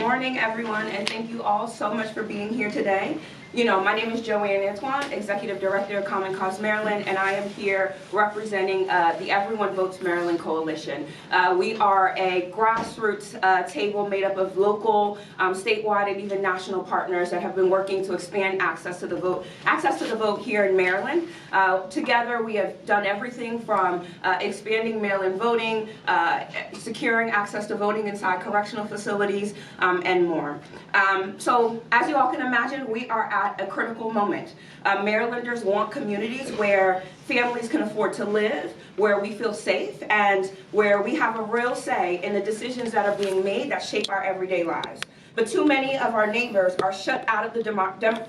morning, everyone, and thank you all so much for being here today. My name is Joanne Antoine, Executive Director of Common Cause Maryland, and I am here representing the Everyone Votes Maryland Coalition. We are a grassroots table made up of local, statewide, and even national partners that have been working to expand access to the vote here in Maryland. Together, we have done everything from expanding mail-in voting, securing access to voting inside correctional facilities, and more. So, as you all can imagine, we are at a critical moment. Marylanders want communities where families can afford to live, where we feel safe, and where we have a real say in the decisions that are being made that shape our everyday lives. But too many of our neighbors are shut out of the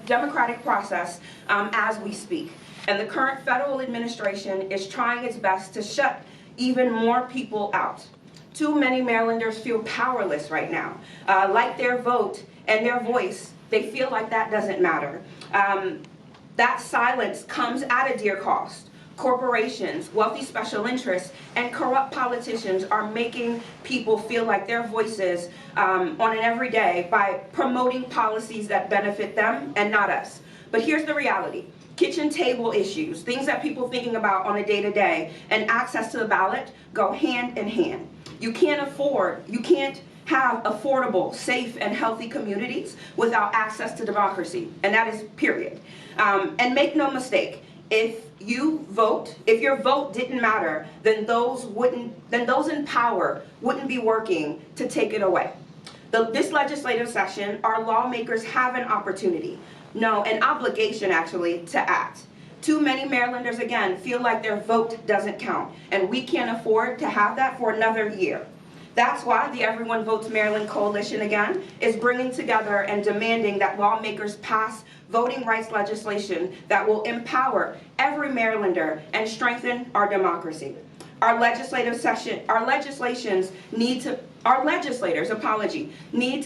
democratic process as we speak. And the current federal administration is trying its best to shut even more people out. Too many Marylanders feel powerless right now. Like their vote and their voice, they feel like that doesn't matter. That silence comes at a dear cost. Corporations, wealthy special interests, and corrupt politicians are making people feel like their voices on an everyday by promoting policies that benefit them and not us. But here's the reality. Kitchen table issues, things that people are thinking about on a day-to-day, and access to the ballot go hand in hand. You can't have affordable, safe, and healthy communities without access to democracy, and that is period. And make no mistake, if your vote didn't matter, then those in power wouldn't be working to take it away. This legislative session, our lawmakers have an opportunity, no, an obligation actually, to act. Too many Marylanders, again, feel like their vote doesn't count, and we can't afford to have that for another year. That's why the Everyone Votes Maryland Coalition, again, is bringing together and demanding that lawmakers pass voting rights legislation that will empower every Marylander and strengthen our democracy. Our legislators need to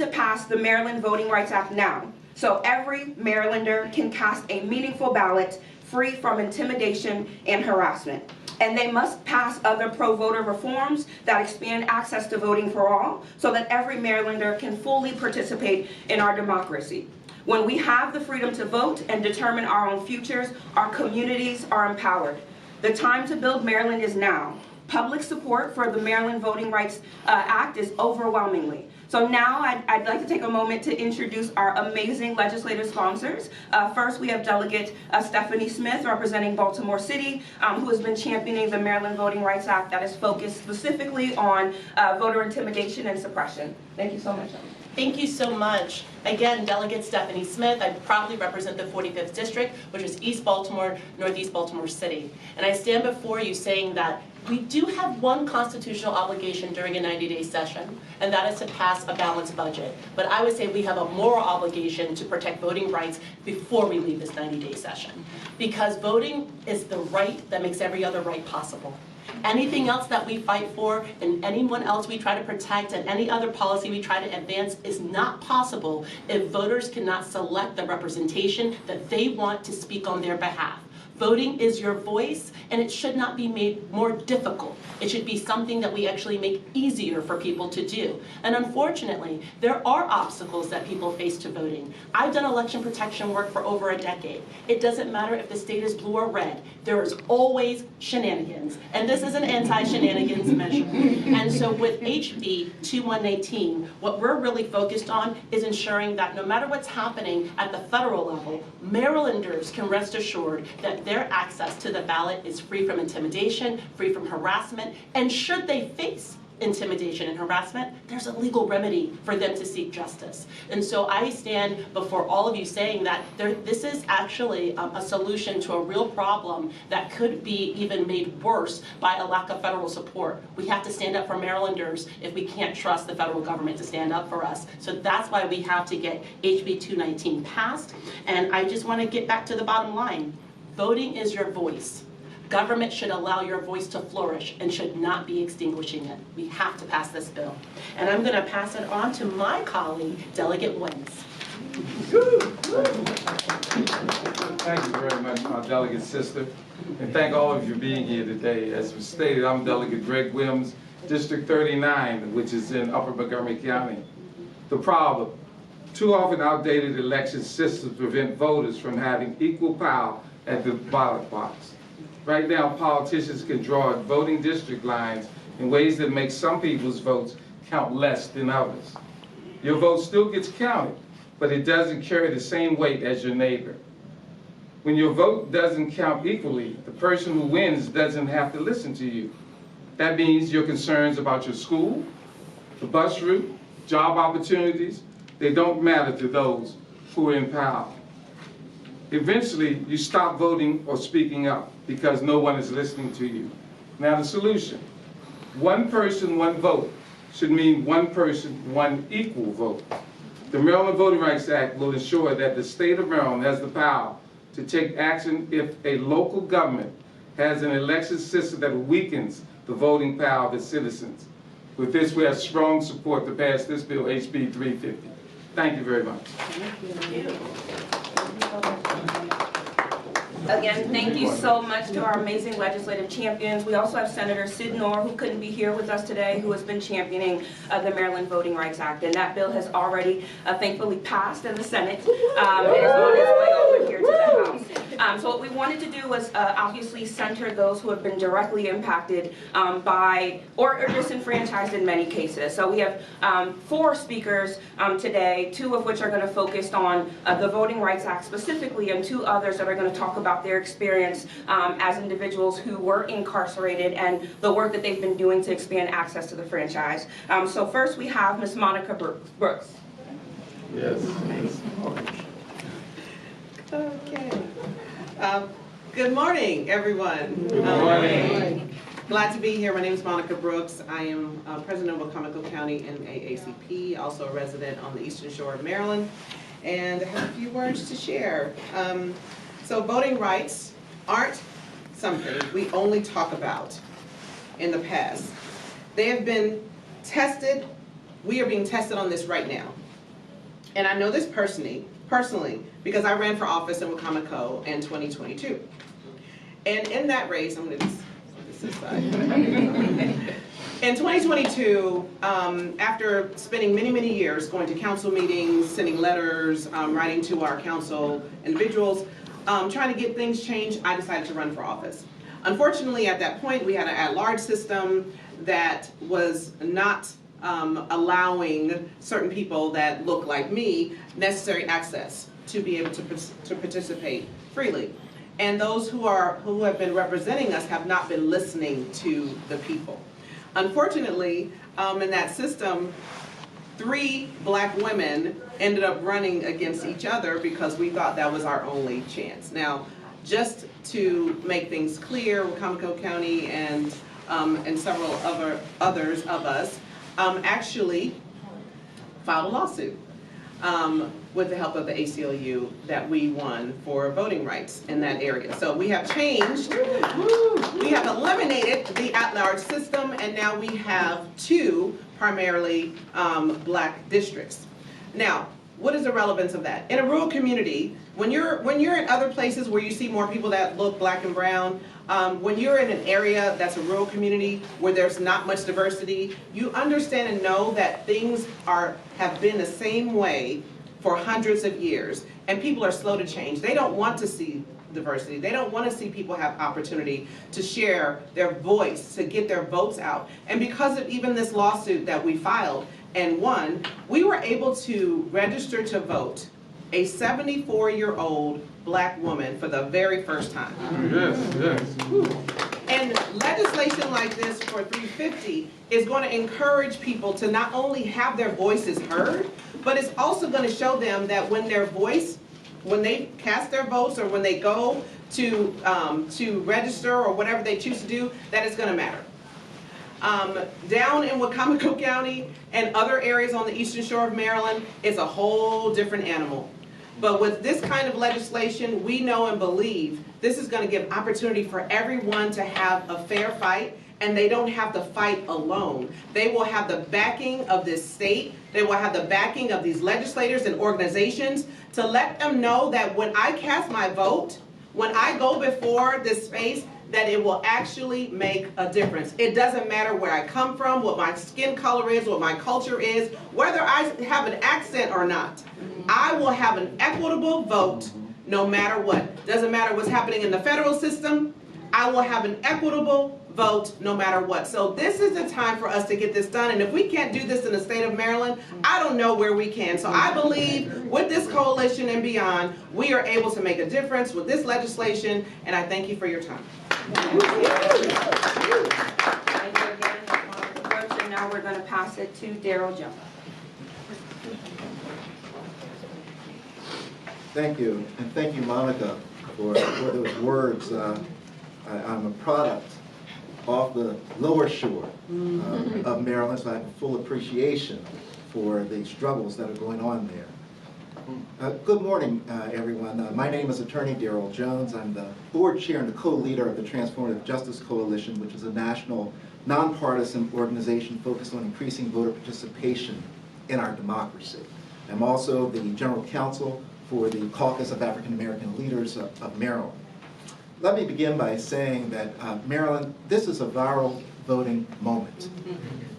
pass the Maryland Voting Rights Act now, so every Marylander can cast a meaningful ballot free from intimidation and harassment. And they must pass other pro-voter reforms that expand access to voting for all so that every Marylander can fully participate in our democracy. When we have the freedom to vote and determine our own futures, our communities are empowered. The time to build Maryland is now. Public support for the Maryland Voting Rights Act is overwhelmingly. So now I'd like to take a moment to introduce our amazing legislative sponsors. First, we have Delegate Stephanie Smith, representing Baltimore City, who has been championing the Maryland Voting Rights Act that is focused specifically on voter intimidation and suppression. Thank you so much. Thank you so much. Again, Delegate Stephanie Smith. I proudly represent the 45th District, which is East Baltimore, Northeast Baltimore City. And I stand before you saying that we do have one constitutional obligation during a 90-day session, and that is to pass a balanced budget. But I would say we have a moral obligation to protect voting rights before we leave this 90-day session. Because voting is the right that makes every other right possible. Anything else that we fight for and anyone else we try to protect and any other policy we try to advance is not possible if voters cannot select the representation that they want to speak on their behalf. Voting is your voice, and it should not be made more difficult. It should be something that we actually make easier for people to do. And unfortunately, there are obstacles that people face to voting. I've done election protection work for over a decade. It doesn't matter if the state is blue or red. There is always shenanigans. And this is an anti-shenanigans measure. And so with HB 2118, what we're really focused on is ensuring that no matter what's happening at the federal level, Marylanders can rest assured that their access to the ballot is free from intimidation, free from harassment, and should they face intimidation and harassment, there's a legal remedy for them to seek justice. And so I stand before all of you saying that this is actually a solution to a real problem that could be even made worse by a lack of federal support. We have to stand up for Marylanders if we can't trust the federal government to stand up for us. So that's why we have to get HB 219 passed. And I just want to get back to the bottom line. Voting is your voice. Government should allow your voice to flourish and should not be extinguishing it. We have to pass this bill. And I'm going to pass it on to my colleague, Delegate Wins. Thank you very much, my delegate sister. And thank all of you for being here today. As was stated, I'm Delegate Greg Williams, District 39, which is in Upper Montgomery County. The problem: too often outdated election systems prevent voters from having equal power at the ballot box. Right now, politicians can draw voting district lines in ways that make some people's votes count less than others. Your vote still gets counted, but it doesn't carry the same weight as your neighbor. When your vote doesn't count equally, the person who wins doesn't have to listen to you. That means your concerns about your school, the bus route, job opportunities, they don't matter to those who are in power. Eventually, you stop voting or speaking up because no one is listening to you. Now the solution: one person, one vote should mean one person, one equal vote. The Maryland Voting Rights Act will ensure that the state of Maryland has the power to take action if a local government has an election system that weakens the voting power of its citizens. With this, we have strong support to pass this bill, HB 350. Thank you very much. Again, thank you so much to our amazing legislative champions. We also have Senator Sid Noor, who couldn't be here with us today, who has been championing the Maryland Voting Rights Act. And that bill has already thankfully passed in the Senate. It is on its way over here to the House. So what we wanted to do was obviously center those who have been directly impacted by or disenfranchised in many cases. So we have 4 speakers today, 2 of which are going to focus on the Voting Rights Act specifically, and 2 others that are going to talk about their experience as individuals who were incarcerated and the work that they've been doing to expand access to the franchise. So first we have Ms. Monica Brooks. Yes. Okay. Good morning, everyone. Good morning. Glad to be here. My name is Monica Brooks. I am president of Wacomico County NAACP, also a resident on the Eastern Shore of Maryland, and I have a few words to share. So voting rights aren't something we only talk about in the past. They have been tested. We are being tested on this right now. And I know this personally because I ran for office in Wacomico in 2022. And in that race, I'm going to this side. In 2022, after spending many years going to council meetings, sending letters, writing to our council individuals, trying to get things changed, I decided to run for office. Unfortunately, at that point, we had an at-large system that was not allowing certain people that look like me necessary access to be able to participate freely. And those who have been representing us have not been listening to the people. Unfortunately, in that system, 3 black women ended up running against each other because we thought that was our only chance. Now, just to make things clear, Wacomico County and several others of us actually filed a lawsuit with the help of the ACLU that we won for voting rights in that area. So we have changed, we have eliminated the at-large system, and now we have 2 primarily black districts. Now, what is the relevance of that? In a rural community, when you're in other places where you see more people that look black and brown, when you're in an area that's a rural community where there's not much diversity, you understand and know that things have been the same way for hundreds of years, and people are slow to change. They don't want to see diversity. They don't want to see people have opportunity to share their voice, to get their votes out. And because of even this lawsuit that we filed and won, we were able to register to vote a 74-year-old black woman for the very first time. Yes. And legislation like this for 350 is going to encourage people to not only have their voices heard, but it's also going to show them that when they cast their votes or when they go to register or whatever they choose to do, that it's going to matter. Down in Wacomico County and other areas on the Eastern Shore of Maryland, it's a whole different animal. But with this kind of legislation, we know and believe this is going to give opportunity for everyone to have a fair fight, and they don't have to fight alone. They will have the backing of this state. They will have the backing of these legislators and organizations to let them know that when I cast my vote, when I go before this space, that it will actually make a difference. It doesn't matter where I come from, what my skin color is, what my culture is, whether I have an accent or not. I will have an equitable vote no matter what. Doesn't matter what's happening in the federal system, I will have an equitable vote no matter what. So this is the time for us to get this done, and if we can't do this in the state of Maryland, I don't know where we can. So I believe with this coalition and beyond, we are able to make a difference with this legislation, and I thank you for your time. Thank you again, Monica Brooks, and now we're going to pass it to Daryl Jones. Thank you, and thank you, Monica, for those words. I'm a product off the lower shore of Maryland, so I have a full appreciation for the struggles that are going on there. Good morning, everyone. My name is Attorney Daryl Jones. I'm the board chair and the co-leader of the Transformative Justice Coalition, which is a national, nonpartisan organization focused on increasing voter participation in our democracy. I'm also the general counsel for the Caucus of African American Leaders of Maryland. Let me begin by saying that Maryland, this is a viral voting moment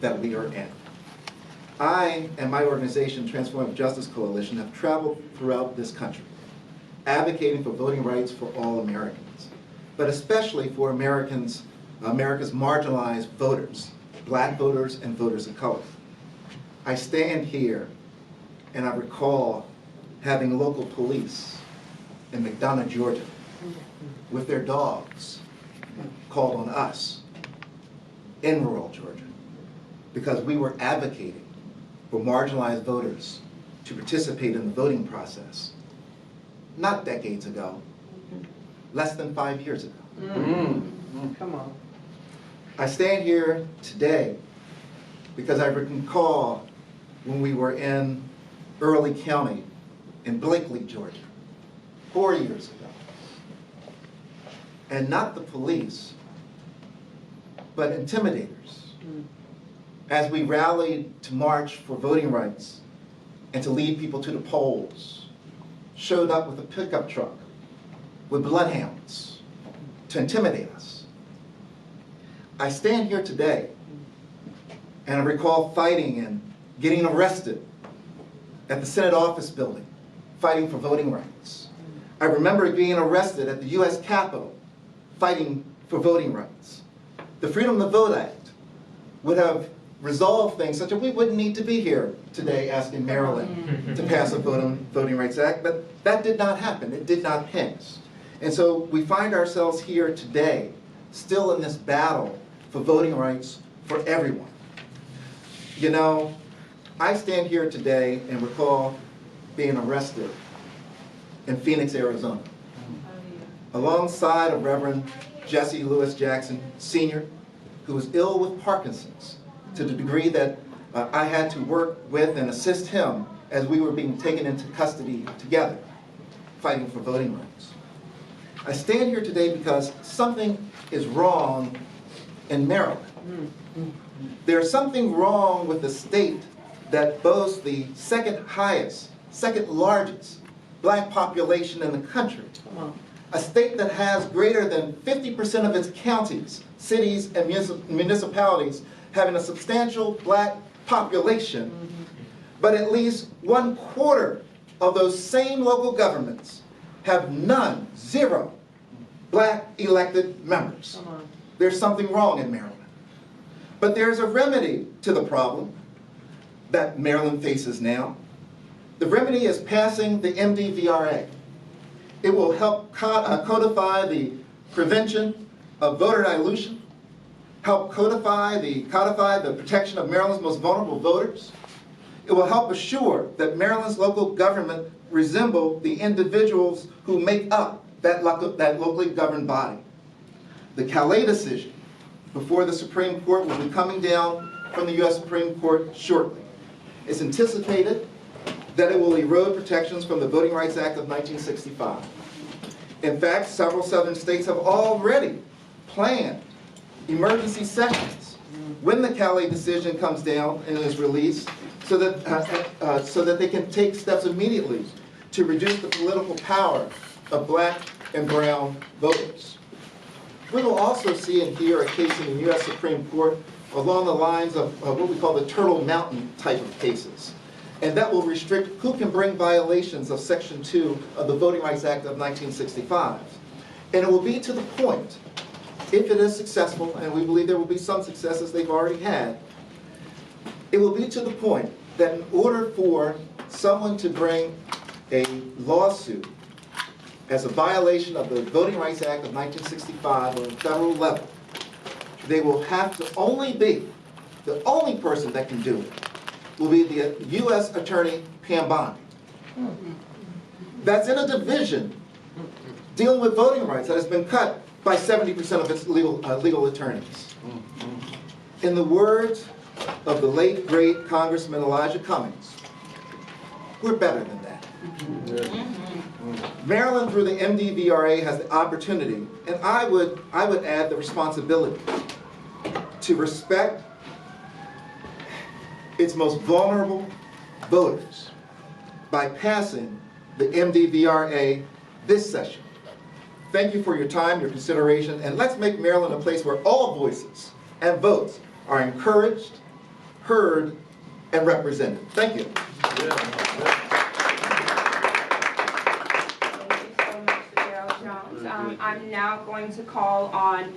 that we are in. I and my organization, Transformative Justice Coalition, have traveled throughout this country, advocating for voting rights for all Americans, but especially for America's marginalized voters, black voters and voters of color. I stand here and I recall having local police in McDonough, Georgia, with their dogs, called on us in rural Georgia because we were advocating for marginalized voters to participate in the voting process, not decades ago, less than 5 years ago. Come on. I stand here today because I recall when we were in Early County in Blakely, Georgia, 4 years ago. And not the police, but intimidators. As we rallied to march for voting rights and to lead people to the polls, showed up with a pickup truck with bloodhounds to intimidate us. I stand here today and I recall fighting and getting arrested at the Senate office building, fighting for voting rights. I remember being arrested at the U.S. Capitol, fighting for voting rights. The Freedom to Vote Act would have resolved things such that we wouldn't need to be here today asking Maryland to pass a Voting Rights Act, but that did not happen. It did not pass. And so we find ourselves here today, still in this battle for voting rights for everyone. You know, I stand here today and recall being arrested in Phoenix, Arizona, alongside of Reverend Jesse Lewis Jackson Sr., who was ill with Parkinson's, to the degree that I had to work with and assist him as we were being taken into custody together, fighting for voting rights. I stand here today because something is wrong in Maryland. There's something wrong with the state that boasts the second highest, second largest black population in the country. A state that has greater than 50% of its counties, cities, and municipalities having a substantial black population, but at least 1/4 of those same local governments have none, zero, black elected members. There's something wrong in Maryland. But there's a remedy to the problem that Maryland faces now. The remedy is passing the MDVRA. It will help codify the prevention of voter dilution, help codify the protection of Maryland's most vulnerable voters. It will help assure that Maryland's local government resemble the individuals who make up that locally governed body. The Calais decision before the Supreme Court will be coming down from the U.S. Supreme Court shortly. It's anticipated that it will erode protections from the Voting Rights Act of 1965. In fact, several southern states have already planned emergency sessions when the Calais decision comes down and is released so that they can take steps immediately to reduce the political power of black and brown voters. We will also see and hear a case in the U.S. Supreme Court along the lines of what we call the Turtle Mountain type of cases. And that will restrict who can bring violations of Section 2 of the Voting Rights Act of 1965. And it will be to the point, if it is successful, and we believe there will be some successes they've already had, it will be to the point that in order for someone to bring a lawsuit as a violation of the Voting Rights Act of 1965 on a federal level, they will have to only be, the only person that can do it will be the U.S. Attorney Pam Bondi. That's in a division dealing with voting rights that has been cut by 70% of its legal attorneys. In the words of the late, great Congressman Elijah Cummings, we're better than that. Maryland, through the MDVRA, has the opportunity, and I would add the responsibility, to respect its most vulnerable voters by passing the MDVRA this session. Thank you for your time, your consideration, and let's make Maryland a place where all voices and votes are encouraged, heard, and represented. Thank you. I'm now going to call on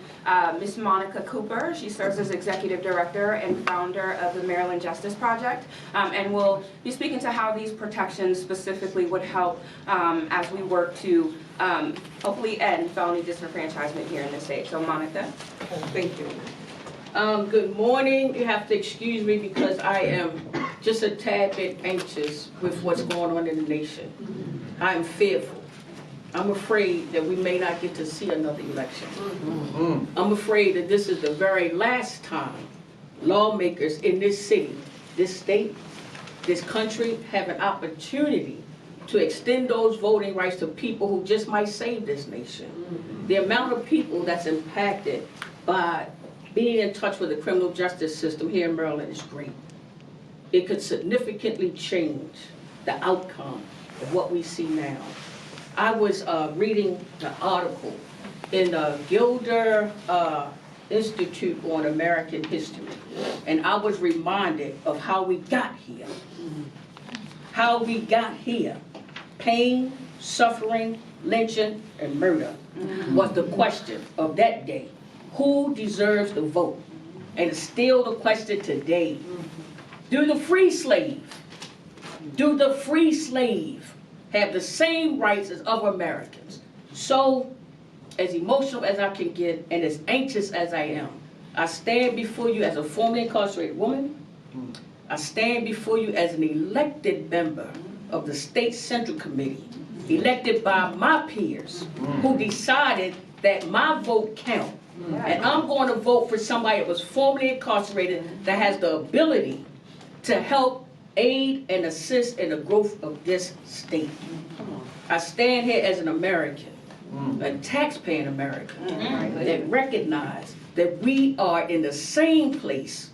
Ms. Monica Cooper. She serves as Executive Director and founder of the Maryland Justice Project, and we'll be speaking to how these protections specifically would help as we work to hopefully end felony disenfranchisement here in the state. So Monica. Thank you. Good morning. You have to excuse me because I am just a tad bit anxious with what's going on in the nation. I'm fearful. I'm afraid that we may not get to see another election. I'm afraid that this is the very last time lawmakers in this city, this state, this country have an opportunity to extend those voting rights to people who just might save this nation. The amount of people that's impacted by being in touch with the criminal justice system here in Maryland is great. It could significantly change the outcome of what we see now. I was reading the article in the Gilder Institute on American History, and I was reminded of how we got here. How we got here. Pain, suffering, lynching, and murder was the question of that day. Who deserves the vote? And it's still the question today. Do the free slave have the same rights as other Americans? So, as emotional as I can get and as anxious as I am, I stand before you as a formerly incarcerated woman. I stand before you as an elected member of the State Central Committee, elected by my peers who decided that my vote counts. And I'm going to vote for somebody that was formerly incarcerated that has the ability to help aid and assist in the growth of this state. I stand here as an American, a taxpaying American, that recognize that we are in the same place.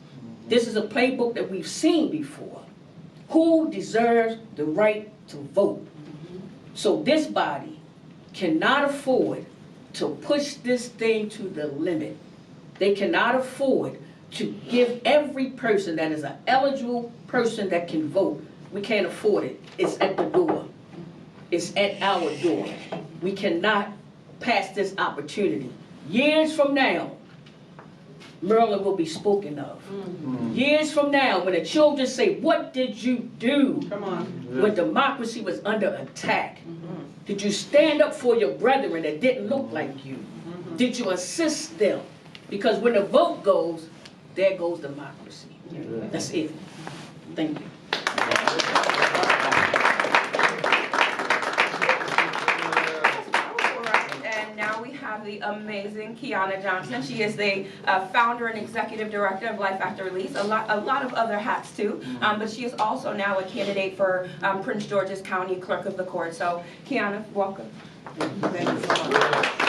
This is a playbook that we've seen before. Who deserves the right to vote? So this body cannot afford to push this thing to the limit. They cannot afford to give every person that is an eligible person that can vote. We can't afford it. It's at the door. It's at our door. We cannot pass this opportunity. Years from now, Maryland will be spoken of. Years from now, when the children say, what did you do when democracy was under attack? Did you stand up for your brethren that didn't look like you? Did you assist them? Because when the vote goes, there goes democracy. That's it. Thank you. And now we have the amazing Kiana Johnson. She is the founder and executive director of Life After Release. A lot of other hats too. But she is also now a candidate for Prince George's County Clerk of the Court. So Kiana, welcome. Thank you so much.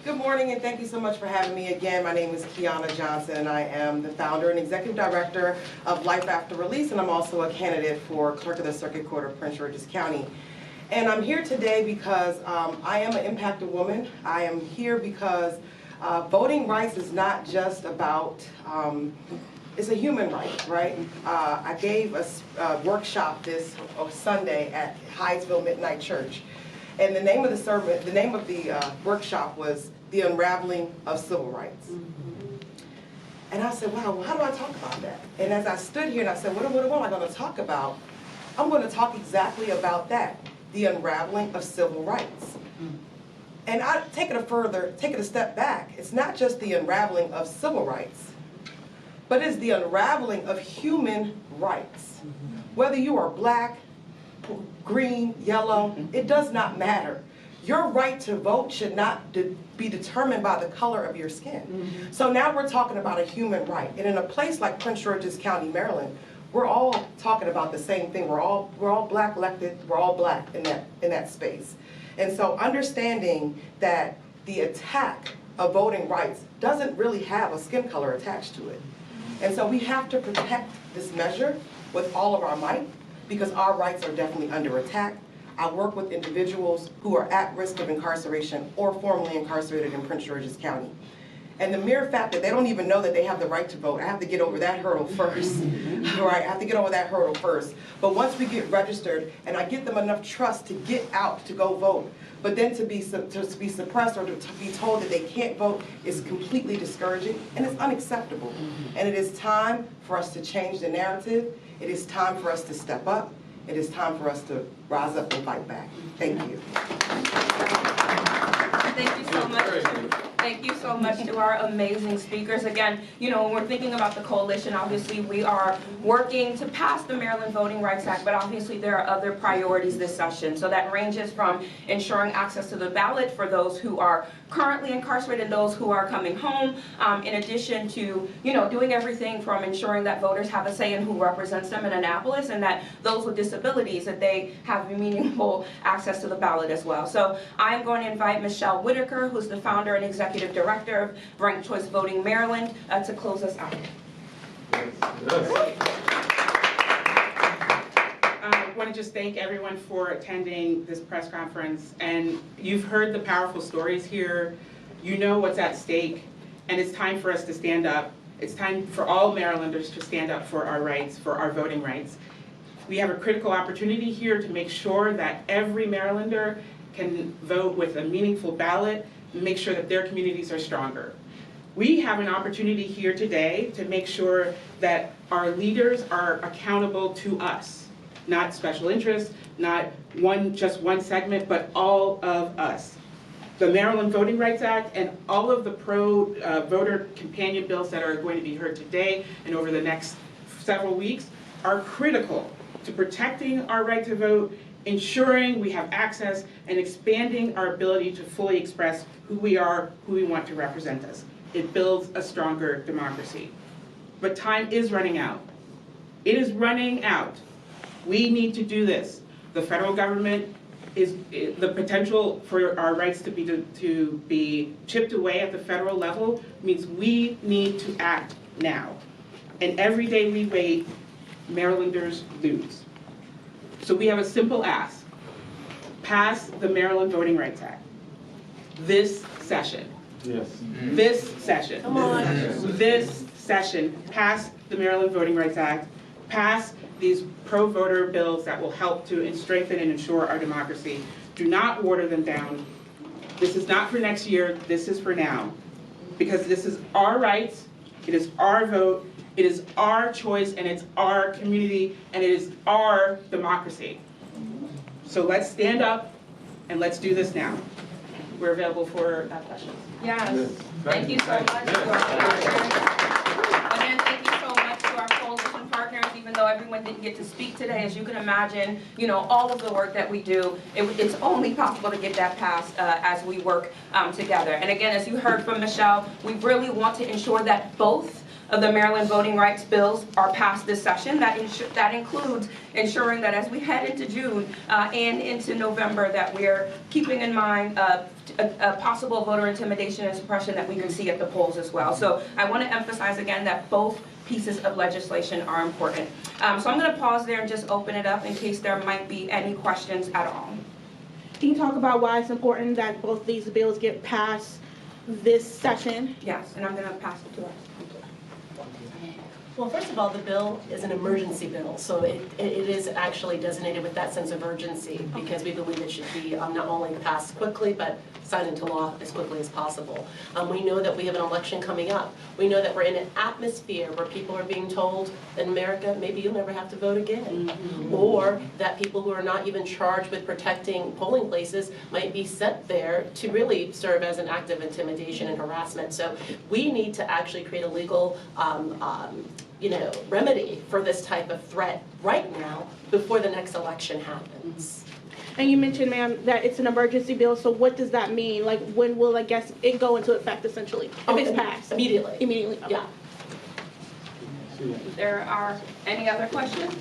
Good morning, and thank you so much for having me again. My name is Kiana Johnson, and I am the founder and executive director of Life After Release, and I'm also a candidate for Clerk of the Circuit Court of Prince George's County. And I'm here today because I am an impacted woman. I am here because voting rights is not just about, it's a human right, right? I gave a workshop this Sunday at Hyattsville Midnight Church. And the name of the workshop was The Unraveling of Civil Rights. And I said, wow, how do I talk about that? And as I stood here and I said, what am I going to talk about? I'm going to talk exactly about that, the unraveling of civil rights. And I take it a step back. It's not just the unraveling of civil rights, but it's the unraveling of human rights. Whether you are black, green, yellow, it does not matter. Your right to vote should not be determined by the color of your skin. So now we're talking about a human right. And in a place like Prince George's County, Maryland, we're all talking about the same thing. We're all black elected, we're all black in that space. And so understanding that the attack of voting rights doesn't really have a skin color attached to it. And so we have to protect this measure with all of our might, because our rights are definitely under attack. I work with individuals who are at risk of incarceration or formerly incarcerated in Prince George's County. And the mere fact that they don't even know that they have the right to vote, I have to get over that hurdle first. Right? I have to get over that hurdle first. But once we get registered and I get them enough trust to get out to go vote, but then to be suppressed or to be told that they can't vote is completely discouraging and it's unacceptable. And it is time for us to change the narrative. It is time for us to step up. It is time for us to rise up and fight back. Thank you. Thank you so much. Thank you so much to our amazing speakers. Again, you know, when we're thinking about the coalition, obviously we are working to pass the Maryland Voting Rights Act, but obviously there are other priorities this session. So that ranges from ensuring access to the ballot for those who are currently incarcerated and those who are coming home, in addition to, you know, doing everything from ensuring that voters have a say in who represents them in Annapolis and that those with disabilities, that they have meaningful access to the ballot as well. So I'm going to invite Michelle Whitaker, who's the founder and executive director of Ranked Choice Voting Maryland, to close us out. I want to just thank everyone for attending this press conference, and you've heard the powerful stories here. You know what's at stake, and it's time for us to stand up. It's time for all Marylanders to stand up for our rights, for our voting rights. We have a critical opportunity here to make sure that every Marylander can vote with a meaningful ballot and make sure that their communities are stronger. We have an opportunity here today to make sure that our leaders are accountable to us. Not special interests, not just one segment, but all of us. The Maryland Voting Rights Act and all of the pro-voter companion bills that are going to be heard today and over the next several weeks are critical to protecting our right to vote, ensuring we have access, and expanding our ability to fully express who we are, who we want to represent us. It builds a stronger democracy. But time is running out. It is running out. We need to do this. The federal government is the potential for our rights to be chipped away at the federal level means we need to act now. And every day we wait, Marylanders lose. So we have a simple ask. Pass the Maryland Voting Rights Act. This session. Yes. This session. Come on. This session. Pass the Maryland Voting Rights Act. Pass these pro-voter bills that will help to strengthen and ensure our democracy. Do not water them down. This is not for next year, this is for now. Because this is our rights, it is our vote, it is our choice, and it's our community, and it is our democracy. So let's stand up and let's do this now. We're available for questions. Yes. Thank you so much to our partners. Again, thank you so much to our coalition partners, even though everyone didn't get to speak today. As you can imagine, you know, all of the work that we do, it's only possible to get that passed as we work together. And again, as you heard from Michelle, we really want to ensure that both of the Maryland voting rights bills are passed this session. That includes ensuring that as we head into June and into November, that we're keeping in mind a possible voter intimidation and suppression that we can see at the polls as well. So I want to emphasize again that both pieces of legislation are important. So I'm going to pause there and just open it up in case there might be any questions at all. Can you talk about why it's important that both these bills get passed this session? Yes, and I'm going to pass it to us. Well, first of all, the bill is an emergency bill, so it is actually designated with that sense of urgency because we believe it should be not only passed quickly, but signed into law as quickly as possible. We know that we have an election coming up. We know that we're in an atmosphere where people are being told in America, maybe you'll never have to vote again. Or that people who are not even charged with protecting polling places might be sent there to really serve as an act of intimidation and harassment. So we need to actually create a legal remedy for this type of threat right now before the next election happens. And you mentioned, ma'am, that it's an emergency bill, so what does that mean? Like, when will, I guess, it go into effect, essentially, if it's passed? Immediately. Immediately, okay. Yeah. If there are any other questions?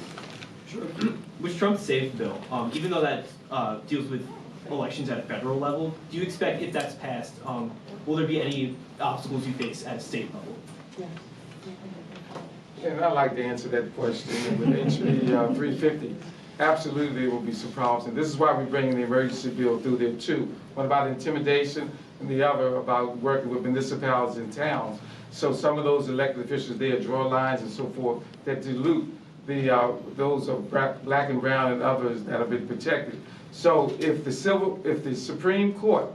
Sure. With Trump's SAFE bill, even though that deals with elections at a federal level, do you expect if that's passed, will there be any obstacles you face at a state level? And I'd like to answer that question. With HB 350, absolutely there will be some problems. And this is why we're bringing the emergency bill through there too. One about intimidation and the other about working with municipalities and towns. So some of those elected officials there draw lines and so forth that dilute those of black and brown and others that have been protected. So if the Supreme Court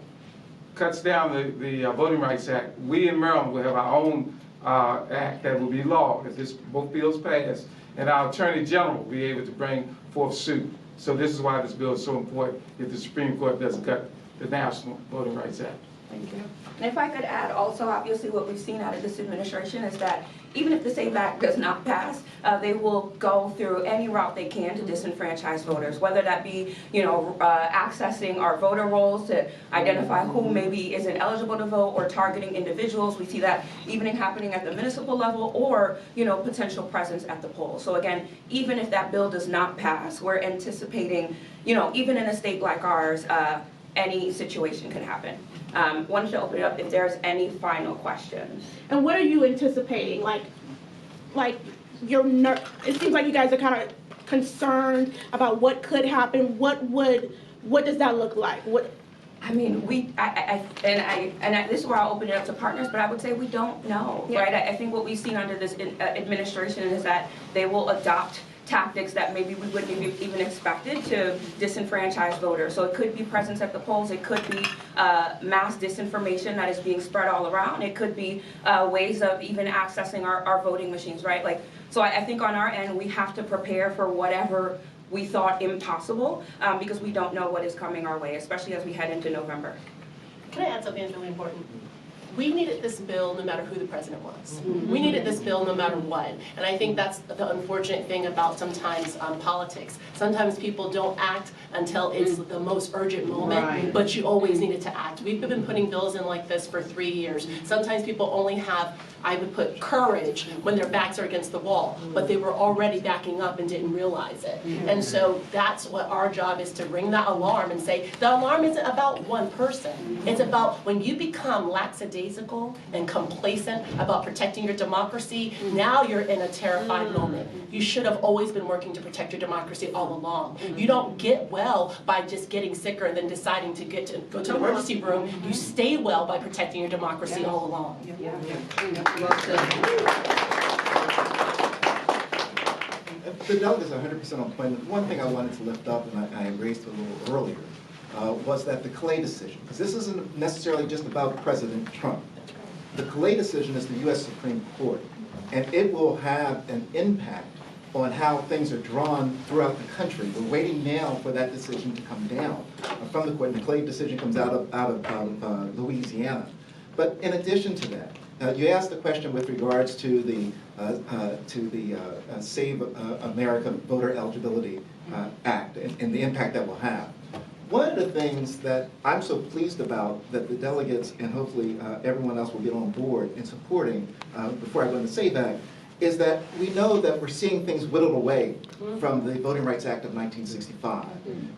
cuts down the Voting Rights Act, we in Maryland will have our own act that will be law if both bills pass, and our Attorney General will be able to bring forth suit. So this is why this bill is so important if the Supreme Court doesn't cut the National Voting Rights Act. Thank you. And if I could add also, obviously what we've seen out of this administration is that even if the SAFE Act does not pass, they will go through any route they can to disenfranchise voters, whether that be, accessing our voter rolls to identify who maybe isn't eligible to vote or targeting individuals. We see that even happening at the municipal level or, potential presence at the polls. So again, even if that bill does not pass, we're anticipating, even in a state like ours, any situation could happen. Wanted to open it up if there's any final questions. And what are you anticipating? Like it seems like you guys are kind of concerned about what could happen. What does that look like? I mean, this is where I'll open it up to partners, but I would say we don't know, right? I think what we've seen under this administration is that they will adopt tactics that maybe we wouldn't even expected to disenfranchise voters. So it could be presence at the polls, it could be mass disinformation that is being spread all around, it could be ways of even accessing our voting machines, right? So I think on our end, we have to prepare for whatever we thought impossible because we don't know what is coming our way, especially as we head into November. Can I add something that's really important? We needed this bill no matter who the president was. We needed this bill no matter what. And I think that's the unfortunate thing about sometimes politics. Sometimes people don't act until it's the most urgent moment, but you always needed to act. We've been putting bills in like this for 3 years. Sometimes people only have, I would put, courage when their backs are against the wall, but they were already backing up and didn't realize it. And so that's what our job is, to ring that alarm and say, the alarm isn't about one person. It's about when you become lackadaisical and complacent about protecting your democracy, now you're in a terrified moment. You should have always been working to protect your democracy all along. You don't get well by just getting sicker and then deciding to go to the emergency room. You stay well by protecting your democracy all along. The delegates are 100% on point. One thing I wanted to lift up, and I raised it a little earlier, was that the Clay decision, because this isn't necessarily just about President Trump. The Clay decision is the U.S. Supreme Court, and it will have an impact on how things are drawn throughout the country. We're waiting now for that decision to come down from the court. The Clay decision comes out of Louisiana. But in addition to that, you asked the question with regards to the Save America Voter Eligibility Act and the impact that will have. One of the things that I'm so pleased about that the delegates and hopefully everyone else will get on board in supporting before I go into Save Act is that we know that we're seeing things whittled away from the Voting Rights Act of 1965.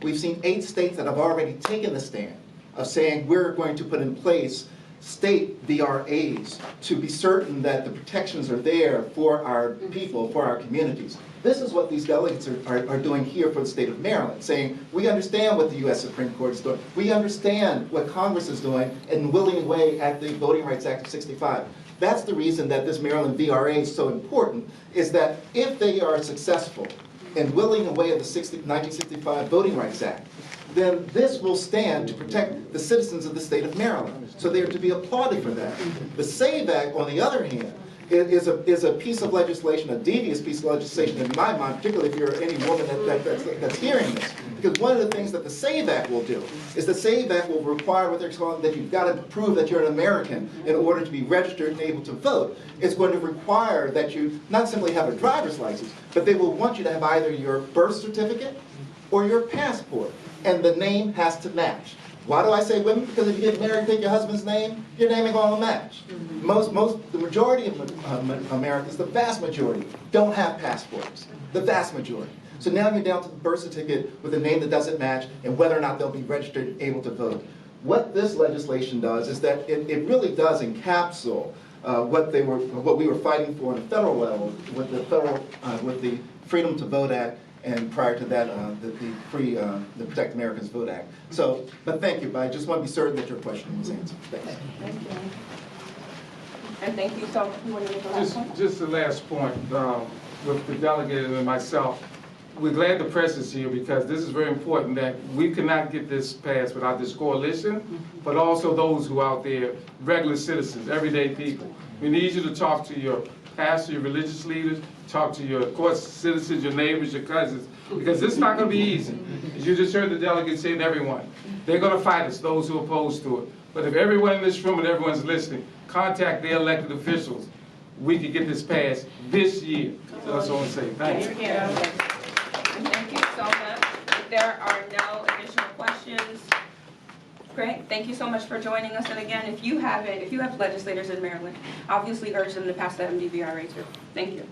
We've seen 8 states that have already taken the stand of saying we're going to put in place state VRAs to be certain that the protections are there for our people, for our communities. This is what these delegates are doing here for the state of Maryland, saying, we understand what the U.S. Supreme Court is doing. We understand what Congress is doing and willing away at the Voting Rights Act of '65. That's the reason that this Maryland VRA is so important, is that if they are successful in willing away of the 1965 Voting Rights Act, then this will stand to protect the citizens of the state of Maryland. So they are to be applauded for that. The SAVE Act, on the other hand, is a piece of legislation, a devious piece of legislation in my mind, particularly if you're any woman that's hearing this. Because one of the things that the SAVE Act will do is the SAVE Act will require what they're calling that you've got to prove that you're an American in order to be registered and able to vote. It's going to require that you not simply have a driver's license, but they will want you to have either your birth certificate or your passport, and the name has to match. Why do I say women? Because if you get married and take your husband's name, your name ain't gonna match. The majority of Americans, the vast majority, don't have passports. The vast majority. So now you're down to the birth certificate with a name that doesn't match and whether or not they'll be registered and able to vote. What this legislation does is that it really does encapsulate what we were fighting for on a federal level with the Freedom to Vote Act, and prior to that, the Protect Americans Vote Act. So, but thank you, but I just want to be certain that your question was answered. Thanks. Thank you. And thank you. So, you want to make a last point? Just the last point, with the delegate and myself. We're glad the press is here because this is very important that we cannot get this passed without this coalition, but also those who are out there, regular citizens, everyday people. We need you to talk to your pastor, your religious leaders, talk to your, of course, citizens, your neighbors, your cousins, because this is not going to be easy. As you just heard the delegate say to everyone, they're going to fight us, those who are opposed to it. But if everyone in this room and everyone's listening, contact their elected officials, we can get this passed this year. So that's all I want to say. Thank you. Thank you so much. If there are no additional questions, great. Thank you so much for joining us. And again, if you have legislators in Maryland, obviously urge them to pass the MDVRA too. Thank you.